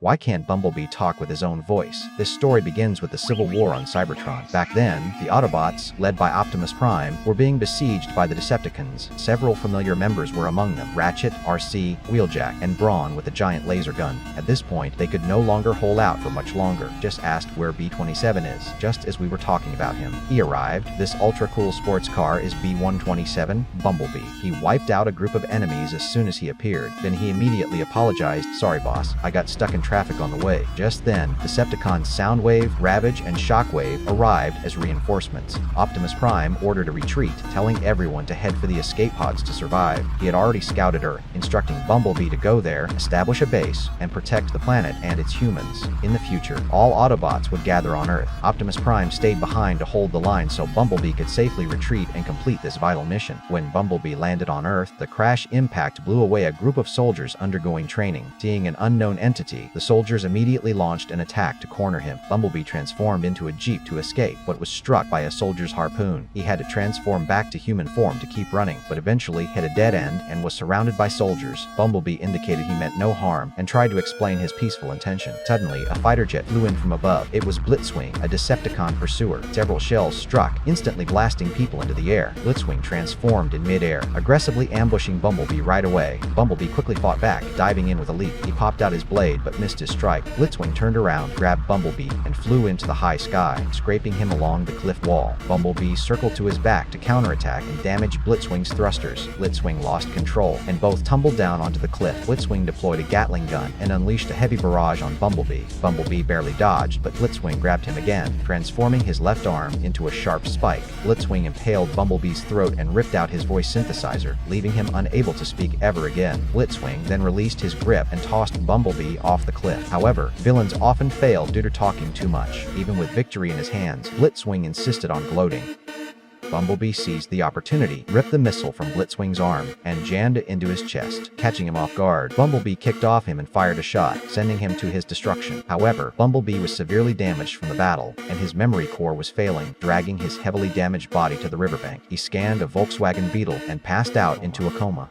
Why can't Bumblebee talk with his own voice? This story begins with the Civil War on Cybertron. Back then, the Autobots, led by Optimus Prime, were being besieged by the Decepticons. Several familiar members were among them: Ratchet, RC, Wheeljack, and Brawn with a giant laser gun. At this point, they could no longer hold out for much longer. Just asked where B-27 is, just as we were talking about him. He arrived. This ultra-cool sports car is B-127, Bumblebee. He wiped out a group of enemies as soon as he appeared. Then he immediately apologized. "Sorry, boss. I got stuck in traffic on the way." Just then, Decepticons Soundwave, Ravage, and Shockwave arrived as reinforcements. Optimus Prime ordered a retreat, telling everyone to head for the escape pods to survive. He had already scouted Earth, instructing Bumblebee to go there, establish a base, and protect the planet and its humans. In the future, all Autobots would gather on Earth. Optimus Prime stayed behind to hold the line so Bumblebee could safely retreat and complete this vital mission. When Bumblebee landed on Earth, the crash impact blew away a group of soldiers undergoing training. Seeing an unknown entity, the soldiers immediately launched an attack to corner him. Bumblebee transformed into a jeep to escape, but was struck by a soldier's harpoon. He had to transform back to human form to keep running, but eventually hit a dead end and was surrounded by soldiers. Bumblebee indicated he meant no harm and tried to explain his peaceful intention. Suddenly, a fighter jet flew in from above. It was Blitzwing, a Decepticon pursuer. Several shells struck, instantly blasting people into the air. Blitzwing transformed in mid-air, aggressively ambushing Bumblebee right away. Bumblebee quickly fought back, diving in with a leap. He popped out his blade but missed his strike. Blitzwing turned around, grabbed Bumblebee, and flew into the high sky, scraping him along the cliff wall. Bumblebee circled to his back to counterattack and damage Blitzwing's thrusters. Blitzwing lost control, and both tumbled down onto the cliff. Blitzwing deployed a Gatling gun and unleashed a heavy barrage on Bumblebee. Bumblebee barely dodged, but Blitzwing grabbed him again, transforming his left arm into a sharp spike. Blitzwing impaled Bumblebee's throat and ripped out his voice synthesizer, leaving him unable to speak ever again. Blitzwing then released his grip and tossed Bumblebee off the cliff. However, villains often fail due to talking too much. Even with victory in his hands, Blitzwing insisted on gloating. Bumblebee seized the opportunity, ripped the missile from Blitzwing's arm, and jammed it into his chest, catching him off guard. Bumblebee kicked off him and fired a shot, sending him to his destruction. However, Bumblebee was severely damaged from the battle, and his memory core was failing, dragging his heavily damaged body to the riverbank. He scanned a Volkswagen Beetle and passed out into a coma.